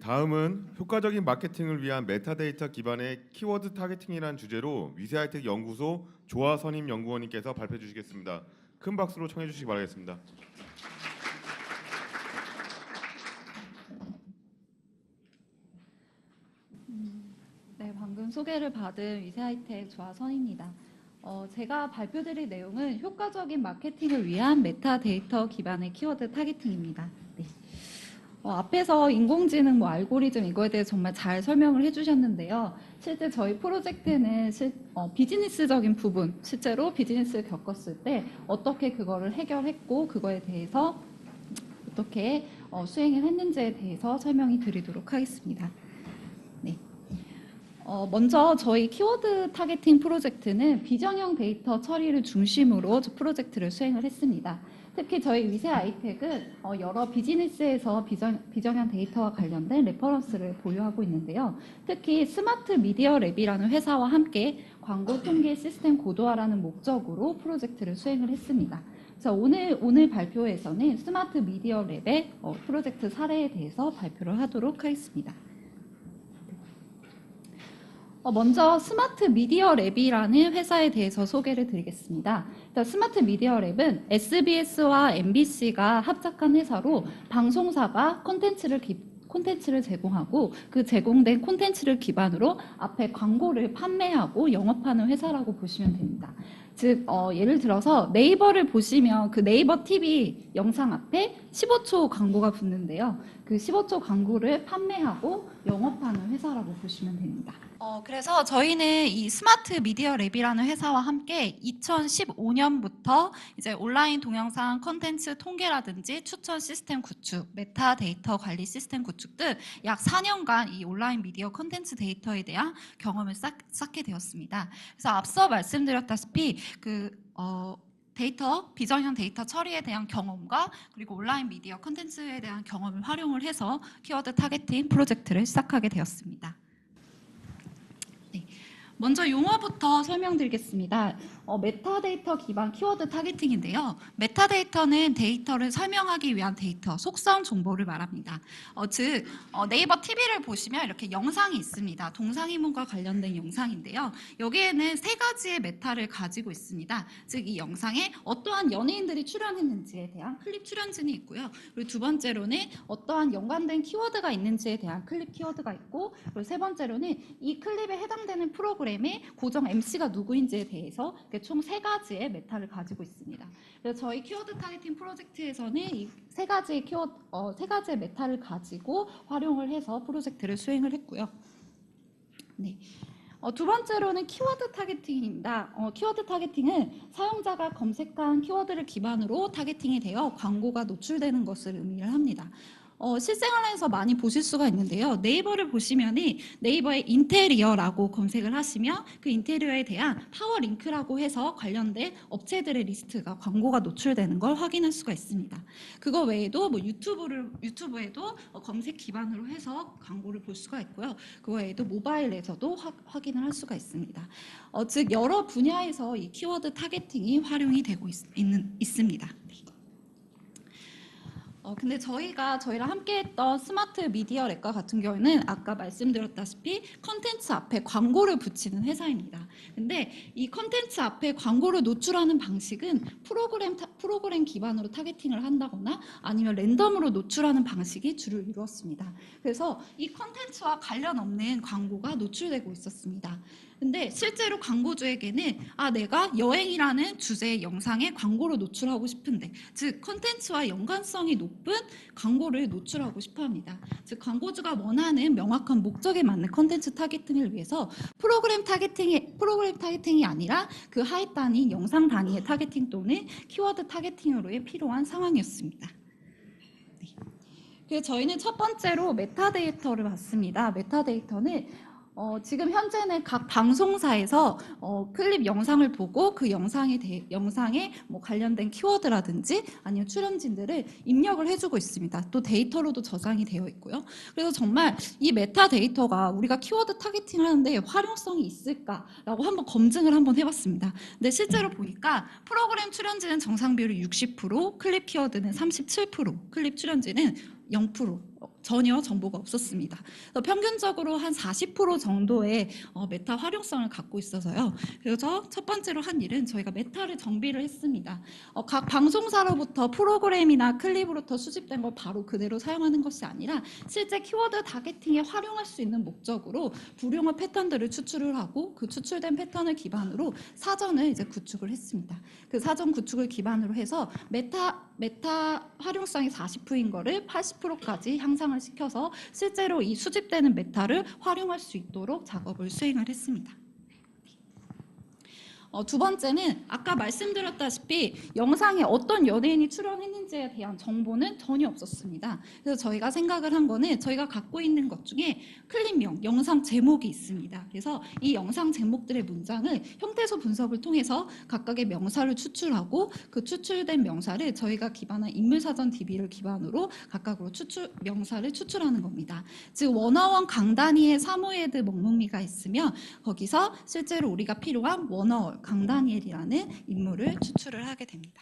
다음은 효과적인 마케팅을 위한 메타데이터 기반의 키워드 타겟팅이라는 주제로 위세하이텍 연구소 조아선임 연구원님께서 발표해 주시겠습니다. 큰 박수로 청해 주시기 바라겠습니다. 네, 방금 소개를 받은 위세하이텍 조아선입니다. 제가 발표드릴 내용은 효과적인 마케팅을 위한 메타데이터 기반의 키워드 타겟팅입니다. 네. 앞에서 인공지능, 알고리즘 이거에 대해 정말 잘 설명을 해주셨는데요. 실제 저희 프로젝트는 비즈니스적인 부분, 실제로 비즈니스를 겪었을 때 어떻게 그거를 해결했고 그거에 대해서 어떻게 수행을 했는지에 대해서 설명이 드리도록 하겠습니다. 네. 먼저 저희 키워드 타겟팅 프로젝트는 비정형 데이터 처리를 중심으로 프로젝트를 수행을 했습니다. 특히 저희 위세아이텍은 여러 비즈니스에서 비정형 데이터와 관련된 레퍼런스를 보유하고 있는데요. 특히 스마트 미디어 랩이라는 회사와 함께 광고 통계 시스템 고도화라는 목적으로 프로젝트를 수행을 했습니다. 그래서 오늘 발표에서는 스마트 미디어 랩의 프로젝트 사례에 대해서 발표를 하도록 하겠습니다. 먼저 스마트 미디어 랩이라는 회사에 대해서 소개를 드리겠습니다. 스마트 미디어 랩은 SBS와 MBC가 합작한 회사로 방송사가 콘텐츠를 제공하고 그 제공된 콘텐츠를 기반으로 앞에 광고를 판매하고 영업하는 회사라고 보시면 됩니다. 즉 예를 들어서 네이버를 보시면 그 네이버 TV 영상 앞에 15초 광고가 붙는데요. 그 15초 광고를 판매하고 영업하는 회사라고 보시면 됩니다. 그래서 저희는 이 스마트 미디어 랩이라는 회사와 함께 2015년부터 이제 온라인 동영상 콘텐츠 통계라든지 추천 시스템 구축, 메타데이터 관리 시스템 구축 등 약 4년간 이 온라인 미디어 콘텐츠 데이터에 대한 경험을 쌓게 되었습니다. 그래서 앞서 말씀드렸다시피 비정형 데이터 처리에 대한 경험과 그리고 온라인 미디어 콘텐츠에 대한 경험을 활용을 해서 키워드 타겟팅 프로젝트를 시작하게 되었습니다. 네. 먼저 용어부터 설명드리겠습니다. 메타데이터 기반 키워드 타겟팅인데요. 메타데이터는 데이터를 설명하기 위한 데이터, 속성 정보를 말합니다. 즉 네이버 TV를 보시면 이렇게 영상이 있습니다. 동상이몽과 관련된 영상인데요. 여기에는 세 가지의 메타를 가지고 있습니다. 즉 이 영상에 어떠한 연예인들이 출연했는지에 대한 클립 출연진이 있고요. 그리고 두 번째로는 어떠한 연관된 키워드가 있는지에 대한 클립 키워드가 있고, 그리고 세 번째로는 이 클립에 해당되는 프로그램의 고정 MC가 누구인지에 대해서 총 세 가지의 메타를 가지고 있습니다. 그래서 저희 키워드 타겟팅 프로젝트에서는 이 세 가지의 메타를 가지고 활용을 해서 프로젝트를 수행을 했고요. 네. 두 번째로는 키워드 타겟팅입니다. 키워드 타겟팅은 사용자가 검색한 키워드를 기반으로 타겟팅이 되어 광고가 노출되는 것을 의미를 합니다. 실생활에서 많이 보실 수가 있는데요. 네이버를 보시면 네이버에 인테리어라고 검색을 하시면 그 인테리어에 대한 파워링크라고 해서 관련된 업체들의 리스트가 광고가 노출되는 걸 확인할 수가 있습니다. 그거 외에도 유튜브에도 검색 기반으로 해서 광고를 볼 수가 있고요. 그거 외에도 모바일에서도 확인을 할 수가 있습니다. 즉 여러 분야에서 이 키워드 타겟팅이 활용이 되고 있습니다. 근데 저희랑 함께했던 스마트 미디어 랩과 같은 경우에는 아까 말씀드렸다시피 컨텐츠 앞에 광고를 붙이는 회사입니다. 근데 이 컨텐츠 앞에 광고를 노출하는 방식은 프로그램 기반으로 타겟팅을 한다거나 아니면 랜덤으로 노출하는 방식이 주를 이루었습니다. 그래서 이 컨텐츠와 관련 없는 광고가 노출되고 있었습니다. 근데 실제로 광고주에게는 내가 여행이라는 주제의 영상에 광고를 노출하고 싶은데, 즉 컨텐츠와 연관성이 높은 광고를 노출하고 싶어합니다. 즉 광고주가 원하는 명확한 목적에 맞는 컨텐츠 타겟팅을 위해서 프로그램 타겟팅이 아니라 그 하위 단위 영상 단위의 타겟팅 또는 키워드 타겟팅으로의 필요한 상황이었습니다. 네. 그래서 저희는 첫 번째로 메타데이터를 봤습니다. 메타데이터는 지금 현재는 각 방송사에서 클립 영상을 보고 그 영상에 관련된 키워드라든지 아니면 출연진들을 입력을 해주고 있습니다. 또 데이터로도 저장이 되어 있고요. 그래서 정말 이 메타데이터가 우리가 키워드 타겟팅을 하는데 활용성이 있을까라고 한번 검증을 해봤습니다. 근데 실제로 보니까 프로그램 출연진은 정상 비율이 60%, 클립 키워드는 37%, 클립 출연진은 0%, 전혀 정보가 없었습니다. 그래서 평균적으로 한 40% 정도의 메타 활용성을 갖고 있어서요. 그래서 첫 번째로 한 일은 저희가 메타를 정비를 했습니다. 각 방송사로부터 프로그램이나 클립으로부터 수집된 걸 바로 그대로 사용하는 것이 아니라 실제 키워드 타겟팅에 활용할 수 있는 목적으로 불용어 패턴들을 추출을 하고 그 추출된 패턴을 기반으로 사전을 이제 구축을 했습니다. 그 사전 구축을 기반으로 해서 메타 활용성이 40%인 거를 80%까지 향상을 시켜서 실제로 이 수집되는 메타를 활용할 수 있도록 작업을 수행을 했습니다. 두 번째는 아까 말씀드렸다시피 영상에 어떤 연예인이 출연했는지에 대한 정보는 전혀 없었습니다. 그래서 저희가 생각을 한 거는 저희가 갖고 있는 것 중에 클립명, 영상 제목이 있습니다. 그래서 이 영상 제목들의 문장을 형태소 분석을 통해서 각각의 명사를 추출하고 그 추출된 명사를 저희가 기반한 인물사전 DB를 기반으로 각각으로 명사를 추출하는 겁니다. 즉 원어원 강다니엘 사무에드 먹묵미가 있으면 거기서 실제로 우리가 필요한 원어원 강다니엘이라는 인물을 추출을 하게 됩니다.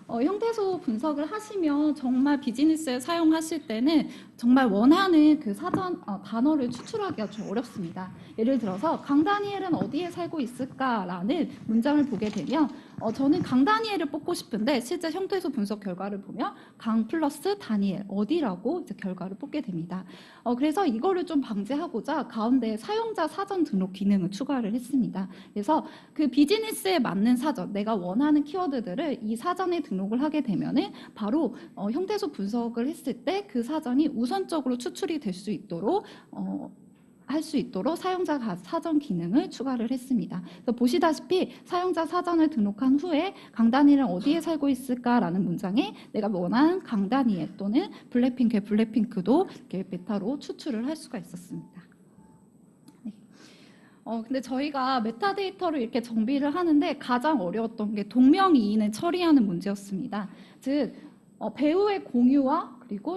형태소 분석을 하시면 정말 비즈니스에 사용하실 때는 정말 원하는 그 사전 단어를 추출하기가 좀 어렵습니다. 예를 들어서 강다니엘은 어디에 살고 있을까라는 문장을 보게 되면 저는 강다니엘을 뽑고 싶은데 실제 형태소 분석 결과를 보면 강 플러스 다니엘 어디라고 이제 결과를 뽑게 됩니다. 그래서 이거를 좀 방지하고자 가운데 사용자 사전 등록 기능을 추가를 했습니다. 그래서 그 비즈니스에 맞는 사전, 내가 원하는 키워드들을 이 사전에 등록을 하게 되면은 바로 형태소 분석을 했을 때 그 사전이 우선적으로 추출이 될 수 있도록 할 수 있도록 사용자 사전 기능을 추가를 했습니다. 그래서 보시다시피 사용자 사전을 등록한 후에 강다니엘은 어디에 살고 있을까라는 문장에 내가 원하는 강다니엘 또는 블랙핑크의 블랙핑크도 이렇게 메타로 추출을 할 수가 있었습니다. 네. 근데 저희가 메타데이터를 이렇게 정비를 하는데 가장 어려웠던 게 동명이인을 처리하는 문제였습니다. 즉 배우의 공유와 그리고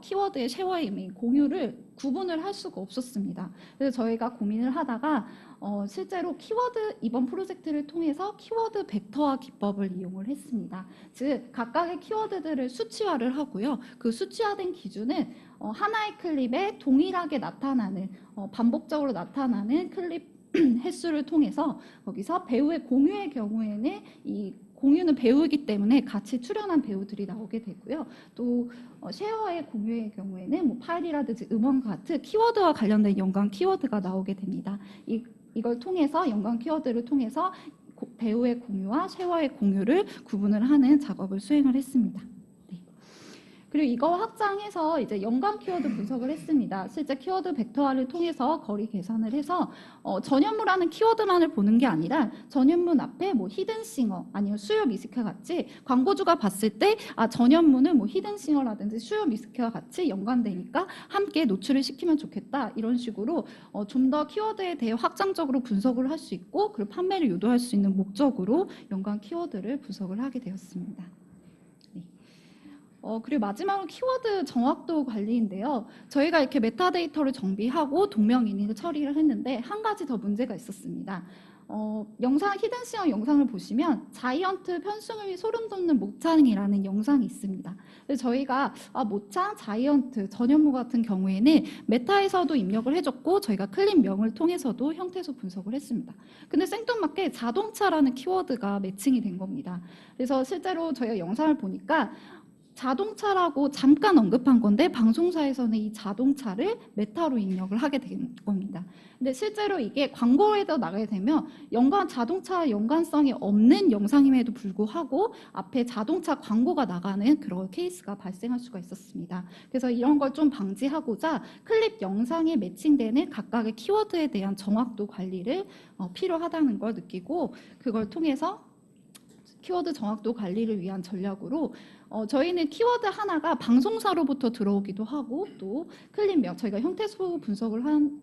키워드의 쉐어의 이메일 공유를 구분을 할 수가 없었습니다. 그래서 저희가 고민을 하다가 실제로 이번 프로젝트를 통해서 키워드 벡터화 기법을 이용을 했습니다. 즉 각각의 키워드들을 수치화를 하고요. 그 수치화된 기준은 하나의 클립에 동일하게 나타나는 반복적으로 나타나는 클립 횟수를 통해서 거기서 배우의 공유의 경우에는 이 공유는 배우이기 때문에 같이 출연한 배우들이 나오게 되고요. 또 쉐어의 공유의 경우에는 뭐 파일이라든지 음원 같은 키워드와 관련된 연관 키워드가 나오게 됩니다. 이걸 통해서 연관 키워드를 통해서 배우의 공유와 쉐어의 공유를 구분을 하는 작업을 수행을 했습니다. 그리고 이거 확장해서 이제 연관 키워드 분석을 했습니다. 실제 키워드 벡터화를 통해서 거리 계산을 해서 전현무라는 키워드만을 보는 게 아니라 전현무 앞에 뭐 히든싱어 아니면 수요 미스케와 같이 광고주가 봤을 때 전현무는 뭐 히든싱어라든지 수요 미스케와 같이 연관되니까 함께 노출을 시키면 좋겠다 이런 식으로 좀 더 키워드에 대해 확장적으로 분석을 할 수 있고 그리고 판매를 유도할 수 있는 목적으로 연관 키워드를 분석을 하게 되었습니다. 그리고 마지막으로 키워드 정확도 관리인데요. 저희가 이렇게 메타데이터를 정비하고 동명이인을 처리를 했는데 한 가지 더 문제가 있었습니다. 히든싱어 영상을 보시면 자이언트 편승을 소름 돋는 모창이라는 영상이 있습니다. 그래서 저희가 모창, 자이언트, 전현무 같은 경우에는 메타에서도 입력을 해줬고 저희가 클립명을 통해서도 형태소 분석을 했습니다. 근데 생뚱맞게 자동차라는 키워드가 매칭이 된 겁니다. 그래서 실제로 저희가 영상을 보니까 자동차라고 잠깐 언급한 건데 방송사에서는 이 자동차를 메타로 입력을 하게 된 겁니다. 근데 실제로 이게 광고에도 나가게 되면 자동차 연관성이 없는 영상임에도 불구하고 앞에 자동차 광고가 나가는 그런 케이스가 발생할 수가 있었습니다. 그래서 이런 걸 좀 방지하고자 클립 영상에 매칭되는 각각의 키워드에 대한 정확도 관리를 필요하다는 걸 느끼고 그걸 통해서 키워드 정확도 관리를 위한 전략으로 저희는 키워드 하나가 방송사로부터 들어오기도 하고 또 클립명 저희가 형태소 분석을 한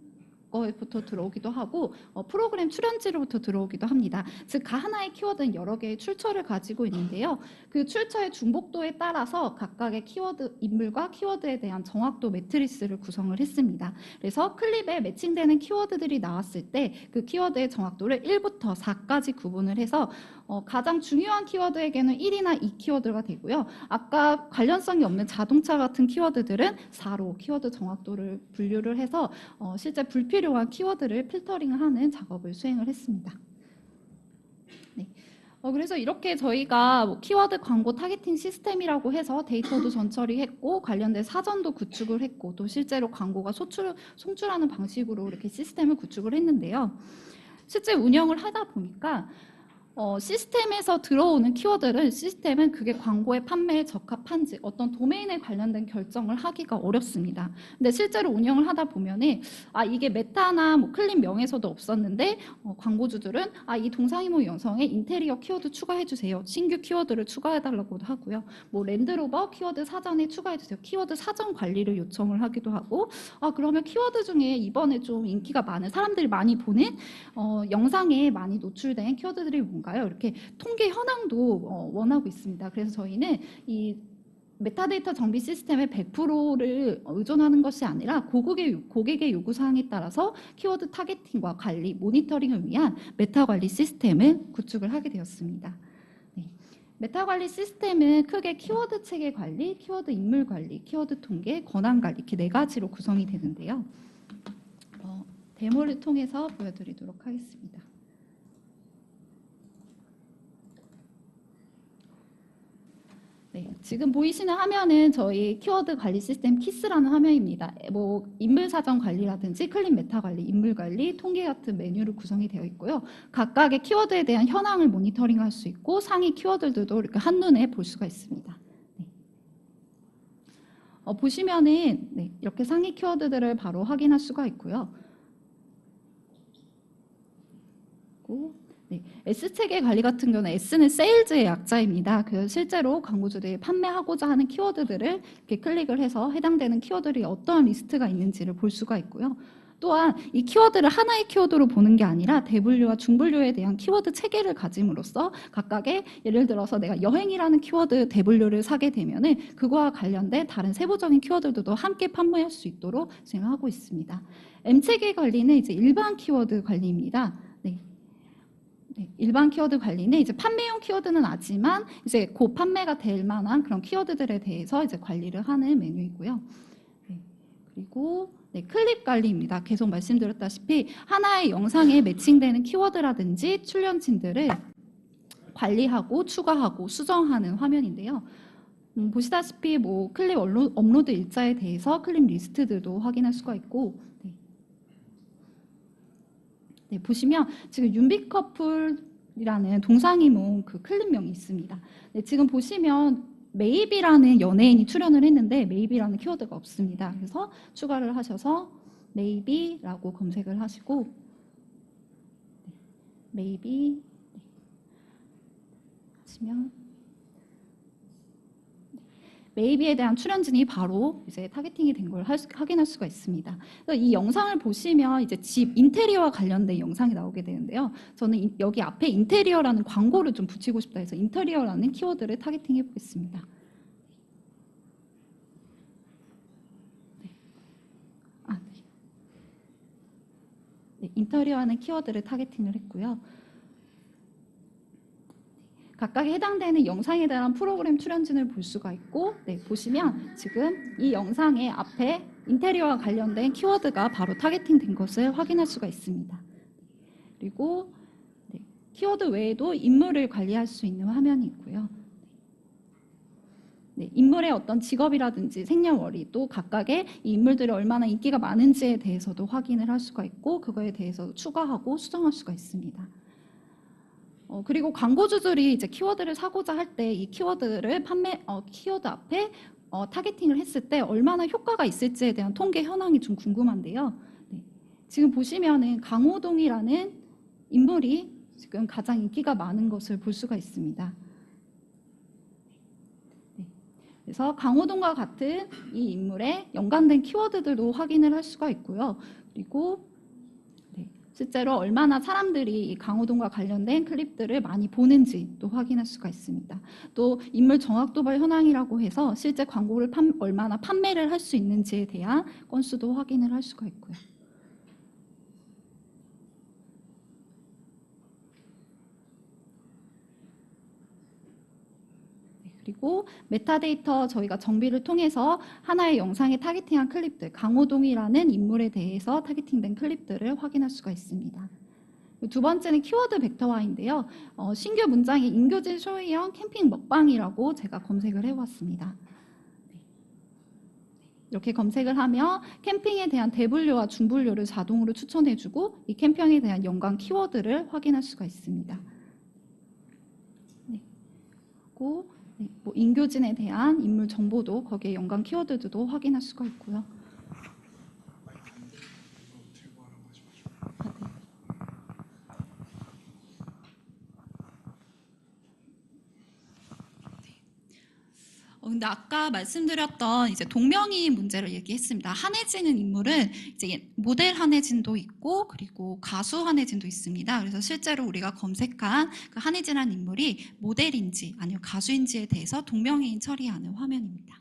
거부터 들어오기도 하고 프로그램 출연지로부터 들어오기도 합니다. 즉 하나의 키워드는 여러 개의 출처를 가지고 있는데요. 그 출처의 중복도에 따라서 각각의 키워드 인물과 키워드에 대한 정확도 매트리스를 구성을 했습니다. 그래서 클립에 매칭되는 키워드들이 나왔을 때 그 키워드의 정확도를 1부터 4까지 구분을 해서 가장 중요한 키워드에게는 1이나 2 키워드가 되고요. 아까 관련성이 없는 자동차 같은 키워드들은 4로 키워드 정확도를 분류를 해서 실제 불필요한 키워드를 필터링하는 작업을 수행을 했습니다. 네. 그래서 이렇게 저희가 뭐 키워드 광고 타겟팅 시스템이라고 해서 데이터도 전처리했고 관련된 사전도 구축을 했고 또 실제로 광고가 송출하는 방식으로 이렇게 시스템을 구축을 했는데요. 실제 운영을 하다 보니까 시스템에서 들어오는 키워드를 시스템은 그게 광고의 판매에 적합한지 어떤 도메인에 관련된 결정을 하기가 어렵습니다. 근데 실제로 운영을 하다 보면은 이게 메타나 뭐 클릭 명에서도 없었는데 광고주들은 이 동상이모 영상에 인테리어 키워드 추가해 주세요. 신규 키워드를 추가해 달라고도 하고요. 뭐 랜드로버 키워드 사전에 추가해 주세요. 키워드 사전 관리를 요청을 하기도 하고 그러면 키워드 중에 이번에 좀 인기가 많은 사람들이 많이 보는 영상에 많이 노출된 키워드들이 뭔가요? 이렇게 통계 현황도 원하고 있습니다. 그래서 저희는 이 메타데이터 정비 시스템의 100%를 의존하는 것이 아니라 고객의 요구사항에 따라서 키워드 타겟팅과 관리, 모니터링을 위한 메타 관리 시스템을 구축을 하게 되었습니다. 네. 메타 관리 시스템은 크게 키워드 체계 관리, 키워드 인물 관리, 키워드 통계, 권한 관리 이렇게 4가지로 구성이 되는데요. 데모를 통해서 보여드리도록 하겠습니다. 네, 지금 보이시는 화면은 저희 키워드 관리 시스템 키스라는 화면입니다. 뭐 인물 사전 관리라든지 클릭 메타 관리, 인물 관리, 통계 같은 메뉴로 구성이 되어 있고요. 각각의 키워드에 대한 현황을 모니터링할 수 있고 상위 키워드들도 이렇게 한눈에 볼 수가 있습니다. 네. 보시면은 이렇게 상위 키워드들을 바로 확인할 수가 있고요. S체계 관리 같은 경우는 S는 세일즈의 약자입니다. 그래서 실제로 광고주들이 판매하고자 하는 키워드들을 이렇게 클릭을 해서 해당되는 키워드들이 어떠한 리스트가 있는지를 볼 수가 있고요. 또한 이 키워드를 하나의 키워드로 보는 게 아니라 대분류와 중분류에 대한 키워드 체계를 가짐으로써 각각의 예를 들어서 내가 여행이라는 키워드 대분류를 사게 되면은 그거와 관련된 다른 세부적인 키워드들도 함께 판매할 수 있도록 진행하고 있습니다. M체계 관리는 이제 일반 키워드 관리입니다. 일반 키워드 관리는 이제 판매용 키워드는 아니지만 이제 곧 판매가 될 만한 그런 키워드들에 대해서 이제 관리를 하는 메뉴이고요. 그리고 클립 관리입니다. 계속 말씀드렸다시피 하나의 영상에 매칭되는 키워드라든지 출연진들을 관리하고 추가하고 수정하는 화면인데요. 보시다시피 뭐 클립 업로드 일자에 대해서 클립 리스트들도 확인할 수가 있고 보시면 지금 윤비 커플이라는 동상이몽 그 클립명이 있습니다. 지금 보시면 메이비라는 연예인이 출연을 했는데 메이비라는 키워드가 없습니다. 그래서 추가를 하셔서 메이비라고 검색을 하시고 메이비 하시면 메이비에 대한 출연진이 바로 이제 타겟팅이 된 걸 확인할 수가 있습니다. 이 영상을 보시면 이제 집 인테리어와 관련된 영상이 나오게 되는데요. 저는 여기 앞에 인테리어라는 광고를 좀 붙이고 싶다 해서 인테리어라는 키워드를 타겟팅해 보겠습니다. 인테리어라는 키워드를 타겟팅을 했고요. 각각에 해당되는 영상에 대한 프로그램 출연진을 볼 수가 있고 보시면 지금 이 영상의 앞에 인테리어와 관련된 키워드가 바로 타겟팅된 것을 확인할 수가 있습니다. 그리고 키워드 외에도 인물을 관리할 수 있는 화면이 있고요. 인물의 어떤 직업이라든지 생년월일 또 각각의 이 인물들이 얼마나 인기가 많은지에 대해서도 확인을 할 수가 있고 그거에 대해서 추가하고 수정할 수가 있습니다. 그리고 광고주들이 이제 키워드를 사고자 할 때 이 키워드를 키워드 앞에 타겟팅을 했을 때 얼마나 효과가 있을지에 대한 통계 현황이 좀 궁금한데요. 지금 보시면은 강호동이라는 인물이 지금 가장 인기가 많은 것을 볼 수가 있습니다. 그래서 강호동과 같은 이 인물에 연관된 키워드들도 확인을 할 수가 있고요. 그리고 실제로 얼마나 사람들이 이 강호동과 관련된 클립들을 많이 보는지도 확인할 수가 있습니다. 또 인물 정확도발 현황이라고 해서 실제 광고를 얼마나 판매를 할 수 있는지에 대한 건수도 확인을 할 수가 있고요. 그리고 메타데이터 저희가 정비를 통해서 하나의 영상에 타겟팅한 클립들, 강호동이라는 인물에 대해서 타겟팅된 클립들을 확인할 수가 있습니다. 두 번째는 키워드 벡터화인데요. 신규 문장이 인교진 쇼이형 캠핑 먹방이라고 제가 검색을 해봤습니다. 이렇게 검색을 하면 캠핑에 대한 대분류와 중분류를 자동으로 추천해주고 이 캠핑에 대한 연관 키워드를 확인할 수가 있습니다. 네. 그리고 뭐 인교진에 대한 인물 정보도 거기에 연관 키워드도 확인할 수가 있고요. 근데 아까 말씀드렸던 이제 동명이인 문제를 얘기했습니다. 한혜진은 인물은 이제 모델 한혜진도 있고 그리고 가수 한혜진도 있습니다. 그래서 실제로 우리가 검색한 그 한혜진이라는 인물이 모델인지 아니면 가수인지에 대해서 동명이인 처리하는 화면입니다.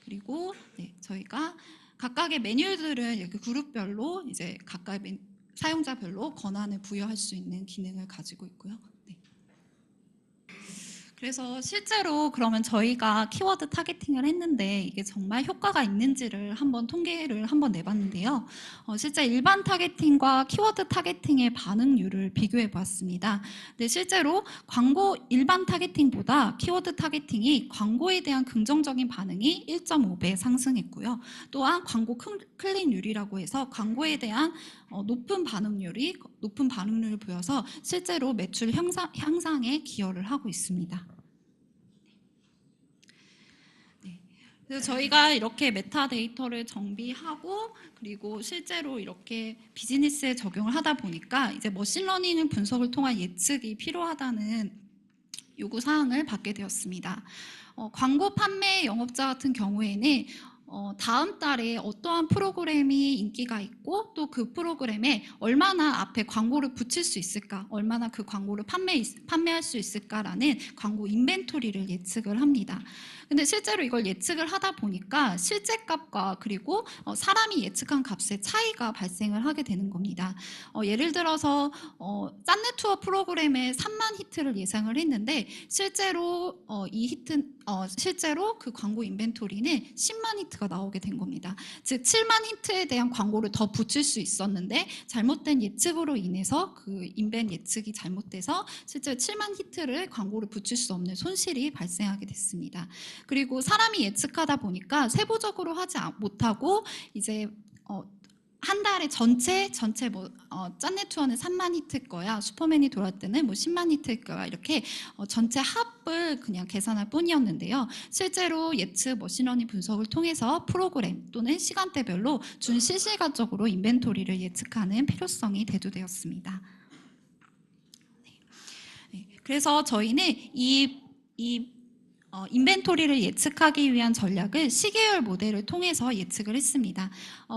그리고 저희가 각각의 메뉴들은 이렇게 그룹별로 이제 각각의 사용자별로 권한을 부여할 수 있는 기능을 가지고 있고요. 그래서 실제로 그러면 저희가 키워드 타겟팅을 했는데 이게 정말 효과가 있는지를 한번 통계를 한번 내봤는데요. 실제 일반 타겟팅과 키워드 타겟팅의 반응률을 비교해 보았습니다. 근데 실제로 광고 일반 타겟팅보다 키워드 타겟팅이 광고에 대한 긍정적인 반응이 1.5배 상승했고요. 또한 광고 클릭률이라고 해서 광고에 대한 높은 반응률을 보여서 실제로 매출 향상에 기여를 하고 있습니다. 그래서 저희가 이렇게 메타데이터를 정비하고 그리고 실제로 이렇게 비즈니스에 적용을 하다 보니까 이제 머신러닝 분석을 통한 예측이 필요하다는 요구 사항을 받게 되었습니다. 광고 판매 영업자 같은 경우에는 다음 달에 어떠한 프로그램이 인기가 있고 또 그 프로그램에 얼마나 앞에 광고를 붙일 수 있을까, 얼마나 그 광고를 판매할 수 있을까라는 광고 인벤토리를 예측을 합니다. 근데 실제로 이걸 예측을 하다 보니까 실제 값과 그리고 사람이 예측한 값의 차이가 발생을 하게 되는 겁니다. 예를 들어서 짠내 투어 프로그램에 3만 히트를 예상을 했는데 실제로 실제로 그 광고 인벤토리는 10만 히트가 나오게 된 겁니다. 즉 7만 히트에 대한 광고를 더 붙일 수 있었는데 잘못된 예측으로 인해서 그 인벤 예측이 잘못돼서 실제 7만 히트를 광고를 붙일 수 없는 손실이 발생하게 됐습니다. 그리고 사람이 예측하다 보니까 세부적으로 하지 못하고 이제 한 달에 전체 뭐 짠내 투어는 3만 히트일 거야. 슈퍼맨이 돌아올 때는 뭐 10만 히트일 거야. 이렇게 전체 합을 그냥 계산할 뿐이었는데요. 실제로 예측 머신러닝 분석을 통해서 프로그램 또는 시간대별로 준실시간적으로 인벤토리를 예측하는 필요성이 대두되었습니다. 그래서 저희는 이 인벤토리를 예측하기 위한 전략을 시계열 모델을 통해서 예측을 했습니다.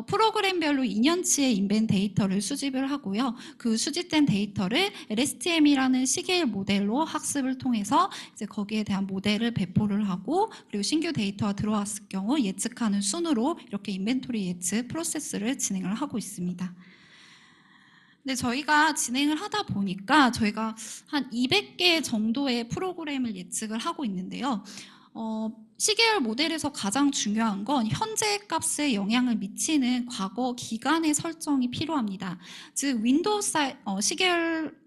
프로그램별로 2년치의 인벤 데이터를 수집을 하고요. 그 수집된 데이터를 LSTM이라는 시계열 모델로 학습을 통해서 이제 거기에 대한 모델을 배포를 하고 그리고 신규 데이터가 들어왔을 경우 예측하는 순으로 이렇게 인벤토리 예측 프로세스를 진행을 하고 있습니다. 근데 저희가 진행을 하다 보니까 저희가 한 200개 정도의 프로그램을 예측을 하고 있는데요. 시계열 모델에서 가장 중요한 건 현재 값에 영향을 미치는 과거 기간의 설정이 필요합니다. 즉 윈도우 시계열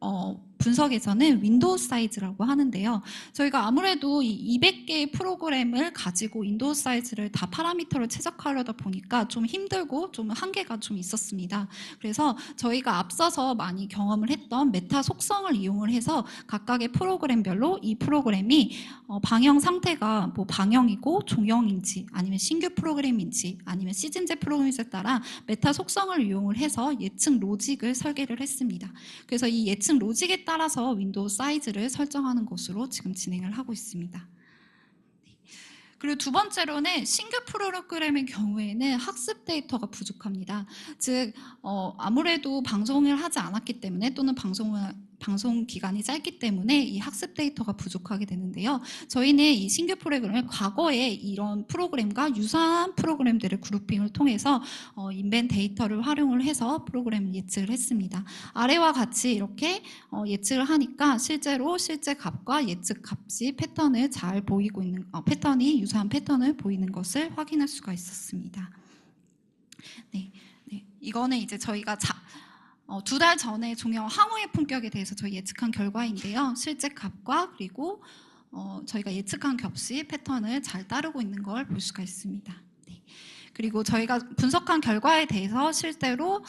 분석에서는 윈도우 사이즈라고 하는데요. 저희가 아무래도 이 200개의 프로그램을 가지고 윈도우 사이즈를 다 파라미터를 최적화하려다 보니까 좀 힘들고 좀 한계가 좀 있었습니다. 그래서 저희가 앞서서 많이 경험을 했던 메타 속성을 이용을 해서 각각의 프로그램별로 이 프로그램이 방영 상태가 뭐 방영이고 종영인지 아니면 신규 프로그램인지 아니면 시즌제 프로그램인지에 따라 메타 속성을 이용을 해서 예측 로직을 설계를 했습니다. 그래서 이 예측 로직에 따라서 윈도우 사이즈를 설정하는 것으로 지금 진행을 하고 있습니다. 그리고 두 번째로는 신규 프로그램의 경우에는 학습 데이터가 부족합니다. 즉 아무래도 방송을 하지 않았기 때문에 또는 방송 기간이 짧기 때문에 이 학습 데이터가 부족하게 되는데요. 저희는 이 신규 프로그램을 과거에 이런 프로그램과 유사한 프로그램들을 그룹핑을 통해서 인벤 데이터를 활용을 해서 프로그램을 예측을 했습니다. 아래와 같이 이렇게 예측을 하니까 실제로 실제 값과 예측 값이 패턴을 잘 보이고 있는 패턴이 유사한 패턴을 보이는 것을 확인할 수가 있었습니다. 네, 이거는 이제 저희가 2달 전에 종영 항우의 품격에 대해서 저희 예측한 결과인데요. 실제 값과 그리고 저희가 예측한 값이 패턴을 잘 따르고 있는 걸 볼 수가 있습니다. 네. 그리고 저희가 분석한 결과에 대해서 실제로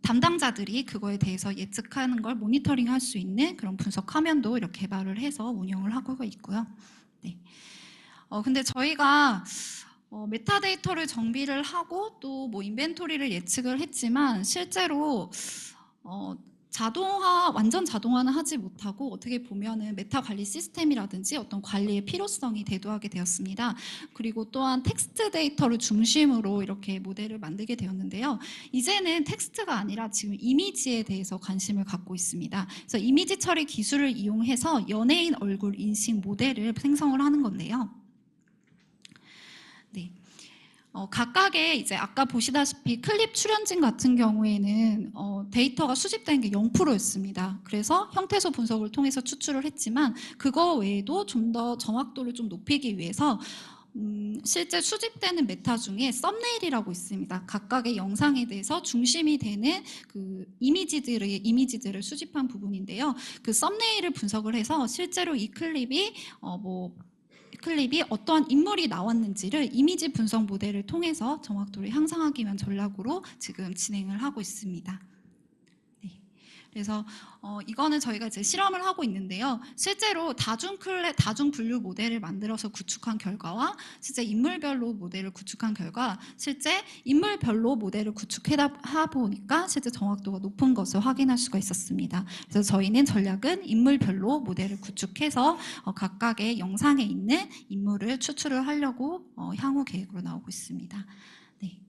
담당자들이 그거에 대해서 예측하는 걸 모니터링 할 수 있는 그런 분석 화면도 이렇게 개발을 해서 운영을 하고 있고요. 네. 근데 저희가 메타데이터를 정비를 하고 또 뭐 인벤토리를 예측을 했지만 실제로 완전 자동화는 하지 못하고 어떻게 보면은 메타 관리 시스템이라든지 어떤 관리의 필요성이 대두하게 되었습니다. 그리고 또한 텍스트 데이터를 중심으로 이렇게 모델을 만들게 되었는데요. 이제는 텍스트가 아니라 지금 이미지에 대해서 관심을 갖고 있습니다. 그래서 이미지 처리 기술을 이용해서 연예인 얼굴 인식 모델을 생성을 하는 건데요. 네. 각각의 이제 아까 보시다시피 클립 출연진 같은 경우에는 데이터가 수집된 게 0%였습니다. 그래서 형태소 분석을 통해서 추출을 했지만 그거 외에도 좀 더 정확도를 좀 높이기 위해서 실제 수집되는 메타 중에 썸네일이라고 있습니다. 각각의 영상에 대해서 중심이 되는 그 이미지들을 수집한 부분인데요. 그 썸네일을 분석을 해서 실제로 이 클립이 어떠한 인물이 나왔는지를 이미지 분석 모델을 통해서 정확도를 향상하기 위한 전략으로 지금 진행을 하고 있습니다. 네. 그래서 이거는 저희가 이제 실험을 하고 있는데요. 실제로 다중 분류 모델을 만들어서 구축한 결과와 실제 인물별로 모델을 구축한 결과, 실제 인물별로 모델을 구축하다 보니까 실제 정확도가 높은 것을 확인할 수가 있었습니다. 그래서 저희는 전략은 인물별로 모델을 구축해서 각각의 영상에 있는 인물을 추출을 하려고 향후 계획으로 나오고 있습니다. 네.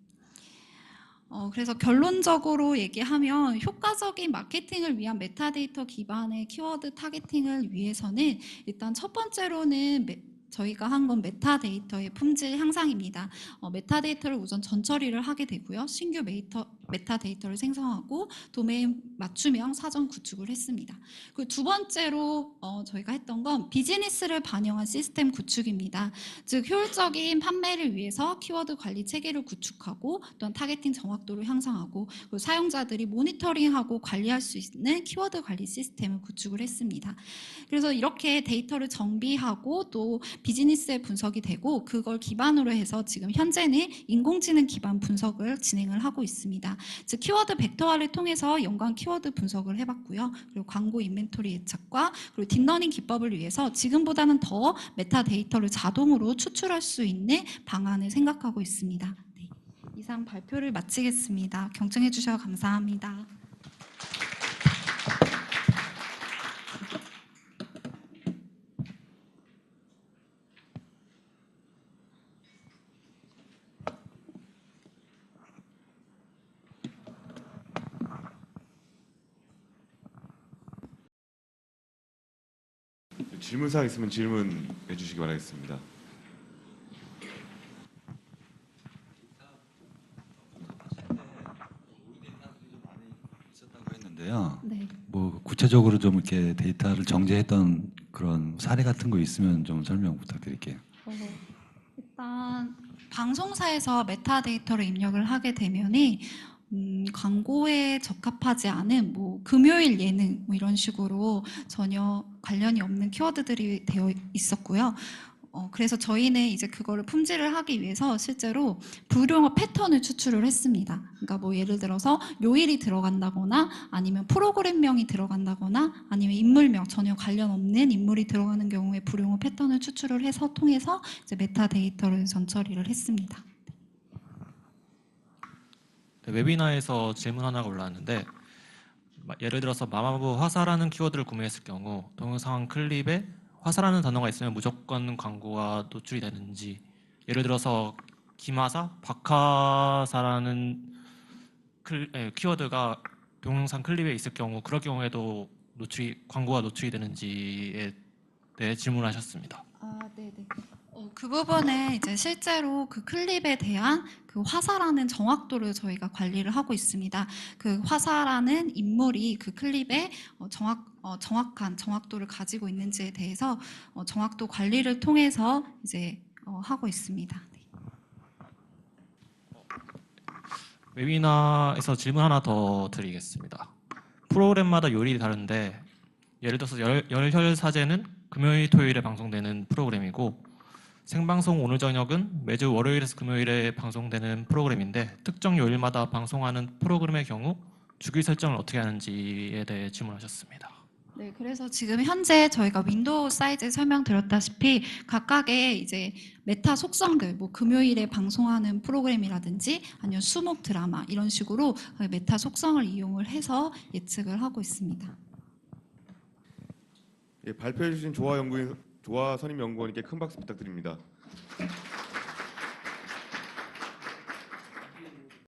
그래서 결론적으로 얘기하면 효과적인 마케팅을 위한 메타데이터 기반의 키워드 타겟팅을 위해서는 일단 첫 번째로는 저희가 한 건 메타데이터의 품질 향상입니다. 메타데이터를 우선 전처리를 하게 되고요. 신규 메타데이터를 생성하고 도메인 맞춤형 사전 구축을 했습니다. 그리고 두 번째로 저희가 했던 건 비즈니스를 반영한 시스템 구축입니다. 즉 효율적인 판매를 위해서 키워드 관리 체계를 구축하고 또한 타겟팅 정확도를 향상하고 그리고 사용자들이 모니터링하고 관리할 수 있는 키워드 관리 시스템을 구축을 했습니다. 그래서 이렇게 데이터를 정비하고 또 비즈니스의 분석이 되고 그걸 기반으로 해서 지금 현재는 인공지능 기반 분석을 진행을 하고 있습니다. 즉 키워드 벡터화를 통해서 연관 키워드 분석을 해봤고요. 그리고 광고 인벤토리 예측과 그리고 딥러닝 기법을 위해서 지금보다는 더 메타데이터를 자동으로 추출할 수 있는 방안을 생각하고 있습니다. 네, 이상 발표를 마치겠습니다. 경청해 주셔서 감사합니다. 질문사항 있으면 질문해 주시기 바라겠습니다. 있었다고 했는데요. 네. 뭐 구체적으로 좀 이렇게 데이터를 정제했던 그런 사례 같은 거 있으면 좀 설명 부탁드릴게요. 일단 방송사에서 메타데이터를 입력을 하게 되면이 광고에 적합하지 않은 뭐 금요일 예능 뭐 이런 식으로 전혀 관련이 없는 키워드들이 되어 있었고요. 그래서 저희는 이제 그거를 품질을 하기 위해서 실제로 불용어 패턴을 추출을 했습니다. 그러니까 뭐 예를 들어서 요일이 들어간다거나 아니면 프로그램명이 들어간다거나 아니면 인물명 전혀 관련 없는 인물이 들어가는 경우에 불용어 패턴을 추출을 해서 통해서 이제 메타데이터를 전처리를 했습니다. 네, 웨비나에서 질문 하나가 올라왔는데 예를 들어서 마마무 화사라는 키워드를 구매했을 경우 동영상 클립에 화사라는 단어가 있으면 무조건 광고가 노출이 되는지, 예를 들어서 김화사, 박하사라는 키워드가 동영상 클립에 있을 경우 그럴 경우에도 광고가 노출이 되는지에 대해 질문하셨습니다. 네네. 그 부분에 이제 실제로 그 클립에 대한 그 화사라는 정확도를 저희가 관리를 하고 있습니다. 그 화사라는 인물이 그 클립에 정확한 정확도를 가지고 있는지에 대해서 정확도 관리를 통해서 이제 하고 있습니다. 네. 웨비나에서 질문 하나 더 드리겠습니다. 프로그램마다 요일이 다른데 예를 들어서 열혈사제는 금요일, 토요일에 방송되는 프로그램이고 생방송 오늘 저녁은 매주 월요일에서 금요일에 방송되는 프로그램인데 특정 요일마다 방송하는 프로그램의 경우 주기 설정을 어떻게 하는지에 대해 질문하셨습니다. 네, 그래서 지금 현재 저희가 윈도우 사이즈 설명드렸다시피 각각의 이제 메타 속성들, 뭐 금요일에 방송하는 프로그램이라든지 아니면 수목 드라마 이런 식으로 메타 속성을 이용을 해서 예측을 하고 있습니다. 예, 발표해 주신 조화 선임 연구원님께 큰 박수 부탁드립니다.